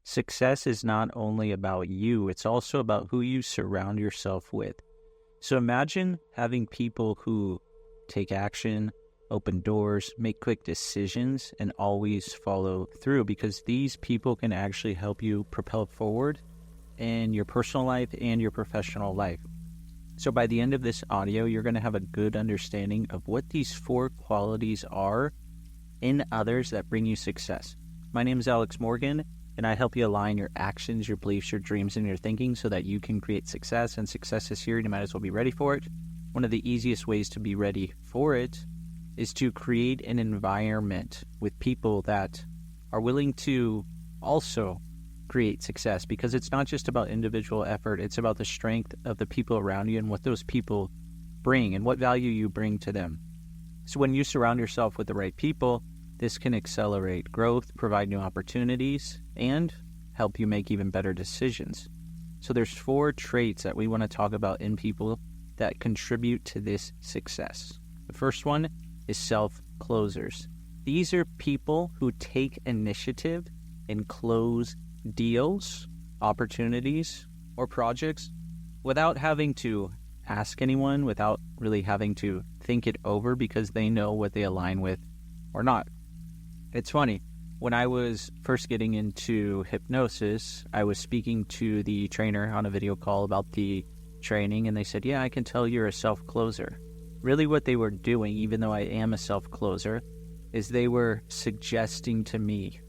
Success is not only about you, it's also about who you surround yourself with. So imagine having people who take action, open doors, make quick decisions, and always follow through, because these people can actually help you propel forward in your personal life and your professional life. So by the end of this audio, you're going to have a good understanding of what these 4 qualities are in others that bring you success. My name is Alex Morgan, and I help you align your actions, your beliefs, your dreams, and your thinking so that you can create success. And success is here, and you might as well be ready for it. One of the easiest ways to be ready for it is to create an environment with people that are willing to also create success, because it's not just about individual effort, it's about the strength of the people around you and what those people bring and what value you bring to them. So when you surround yourself with the right people, this can accelerate growth, provide new opportunities, and help you make even better decisions. So there's 4 traits that we want to talk about in people that contribute to this success. The first one is self-closers. These are people who take initiative and close deals, opportunities, or projects without having to ask anyone, without really having to think it over, because they know what they align with or not. It's funny, when I was first getting into hypnosis, I was speaking to the trainer on a video call about the training, and they said, yeah, I can tell you're a self-closer. Really what they were doing, even though I am a self-closer, is they were suggesting to me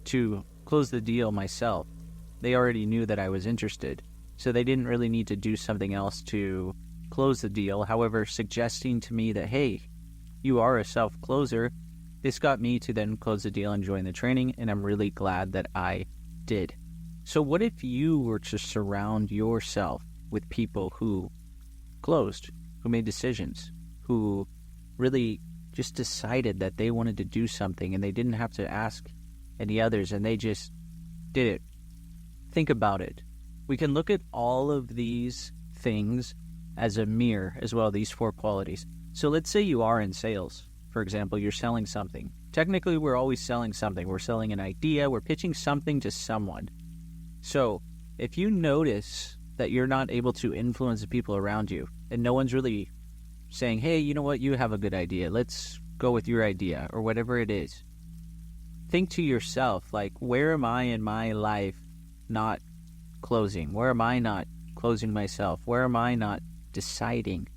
to close the deal myself. They already knew that I was interested, so they didn't really need to do something else to close the deal. However, suggesting to me that, hey, you are a self-closer, this got me to then close the deal and join the training, and I'm really glad that I did. So what if you were to surround yourself with people who closed, who made decisions, who really just decided that they wanted to do something and they didn't have to ask any others, and they just did it? Think about it. We can look at all of these things as a mirror as well, these 4 qualities. So let's say you are in sales. For example, you're selling something. Technically, we're always selling something. We're selling an idea. We're pitching something to someone. So if you notice that you're not able to influence the people around you, and no one's really saying, hey, you know what, you have a good idea, let's go with your idea, or whatever it is, think to yourself, like, where am I in my life not closing? Where am I not closing myself? Where am I not deciding?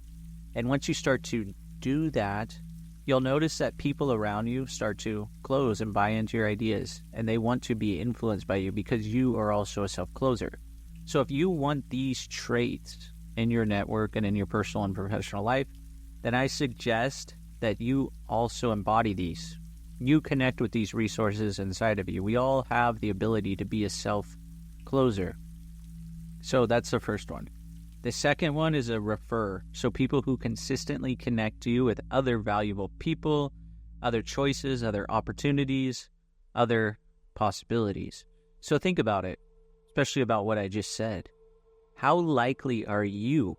And once you start to do that, you'll notice that people around you start to close and buy into your ideas, and they want to be influenced by you because you are also a self-closer. So if you want these traits in your network and in your personal and professional life, then I suggest that you also embody these. You connect with these resources inside of you. We all have the ability to be a self-closer. So that's the first one. The second one is a refer. So people who consistently connect you with other valuable people, other choices, other opportunities, other possibilities. So think about it, especially about what I just said. How likely are you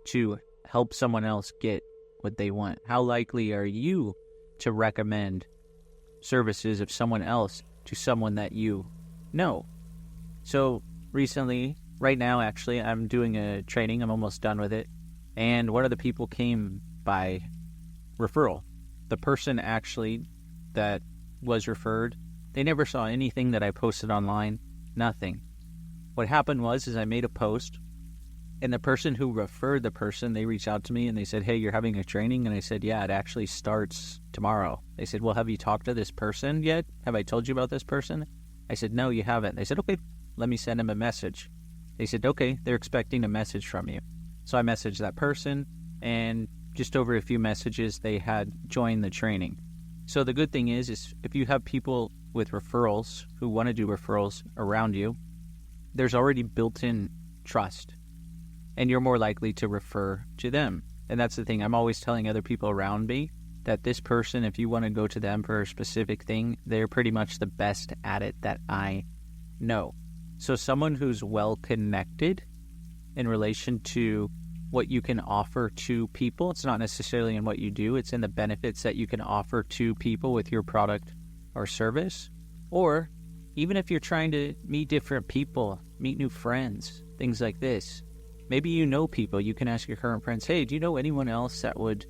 to help someone else get what they want? How likely are you to recommend services of someone else to someone that you know? So recently, right now actually, I'm doing a training. I'm almost done with it. And one of the people came by referral. The person actually that was referred, they never saw anything that I posted online, nothing. What happened was I made a post, and the person who referred the person, they reached out to me and they said, hey, you're having a training? And I said, yeah, it actually starts tomorrow. They said, well, have you talked to this person yet? Have I told you about this person? I said, no, you haven't. They said, okay, let me send him a message. They said, okay, they're expecting a message from you. So I messaged that person, and just over a few messages, they had joined the training. So the good thing is if you have people with referrals who want to do referrals around you, there's already built-in trust, and you're more likely to refer to them. And that's the thing. I'm always telling other people around me that this person, if you want to go to them for a specific thing, they're pretty much the best at it that I know. So someone who's well connected in relation to what you can offer to people, it's not necessarily in what you do, it's in the benefits that you can offer to people with your product or service, or even if you're trying to meet different people, meet new friends, things like this, maybe you know people. You can ask your current friends, hey, do you know anyone else that would,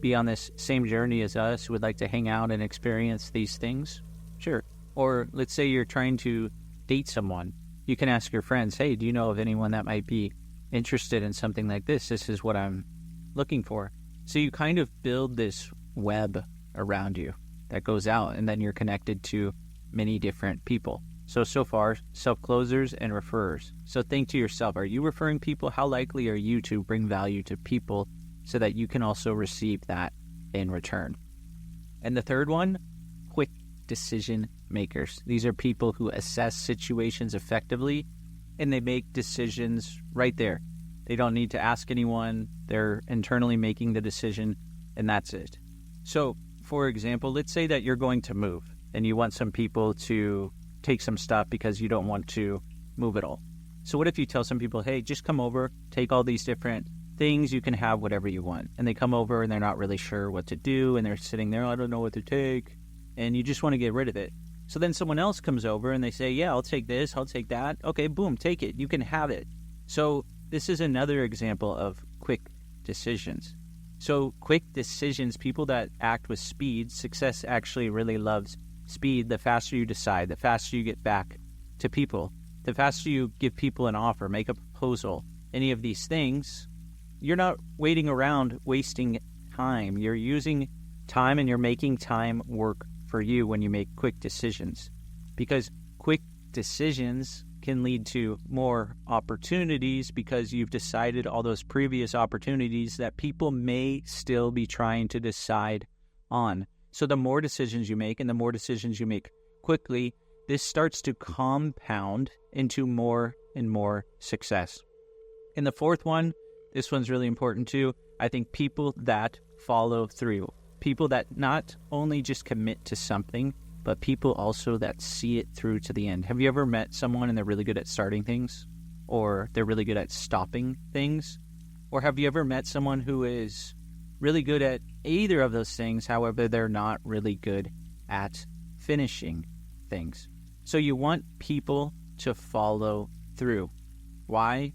be on this same journey as us, would like to hang out and experience these things? Sure. Or let's say you're trying to date someone. You can ask your friends, hey, do you know of anyone that might be interested in something like this? This is what I'm looking for. So you kind of build this web around you that goes out, and then you're connected to many different people. So far, self-closers and referrers. So think to yourself, are you referring people? How likely are you to bring value to people so that you can also receive that in return? And the third one, quick decision makers. These are people who assess situations effectively, and they make decisions right there. They don't need to ask anyone. They're internally making the decision, and that's it. So, for example, let's say that you're going to move, and you want some people to take some stuff because you don't want to move it all. So what if you tell some people, hey, just come over, take all these different things, you can have whatever you want. And they come over and they're not really sure what to do, and they're sitting there, I don't know what to take, and you just want to get rid of it. So then someone else comes over and they say, yeah, I'll take this, I'll take that. Okay, boom, take it. You can have it. So this is another example of quick decisions. So quick decisions, people that act with speed, success actually really loves speed. The faster you decide, the faster you get back to people, the faster you give people an offer, make a proposal, any of these things, you're not waiting around wasting time. You're using time, and you're making time work for you when you make quick decisions, because quick decisions can lead to more opportunities because you've decided all those previous opportunities that people may still be trying to decide on. So the more decisions you make, and the more decisions you make quickly, this starts to compound into more and more success. And the fourth one, this one's really important too. I think people that follow through, people that not only just commit to something, but people also that see it through to the end. Have you ever met someone and they're really good at starting things, or they're really good at stopping things? Or have you ever met someone who is really good at either of those things, however, they're not really good at finishing things? So you want people to follow through. Why?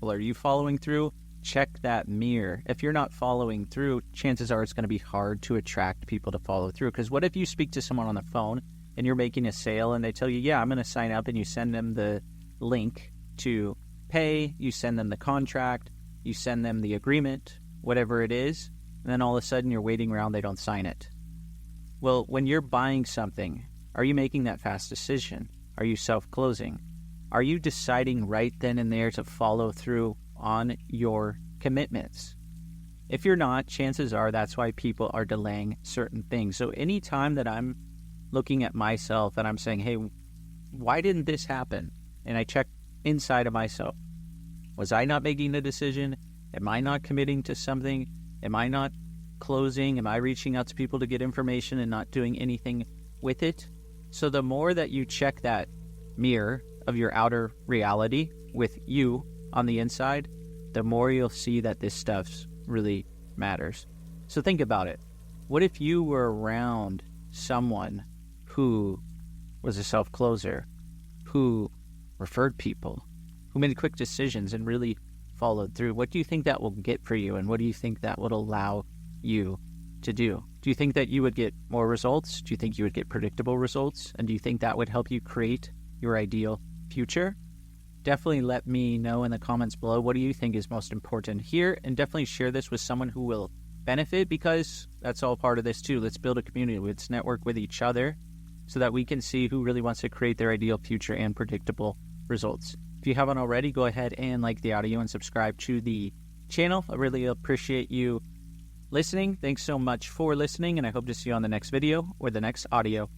Well, are you following through? Check that mirror. If you're not following through, chances are it's going to be hard to attract people to follow through. Because what if you speak to someone on the phone and you're making a sale and they tell you, yeah, I'm going to sign up, and you send them the link to pay, you send them the contract, you send them the agreement, whatever it is, and then all of a sudden you're waiting around, they don't sign it. Well, when you're buying something, are you making that fast decision? Are you self-closing? Are you deciding right then and there to follow through on your commitments? If you're not, chances are that's why people are delaying certain things. So anytime that I'm looking at myself and I'm saying, hey, why didn't this happen? And I check inside of myself. Was I not making the decision? Am I not committing to something? Am I not closing? Am I reaching out to people to get information and not doing anything with it? So the more that you check that mirror of your outer reality with you on the inside, the more you'll see that this stuff really matters. So think about it. What if you were around someone who was a self-closer, who referred people, who made quick decisions and really followed through? What do you think that will get for you, and what do you think that would allow you to do? Do you think that you would get more results? Do you think you would get predictable results? And do you think that would help you create your ideal future? Definitely let me know in the comments below. What do you think is most important here? And definitely share this with someone who will benefit, because that's all part of this too. Let's build a community. Let's network with each other so that we can see who really wants to create their ideal future and predictable results. If you haven't already, go ahead and like the audio and subscribe to the channel. I really appreciate you listening. Thanks so much for listening, and I hope to see you on the next video or the next audio.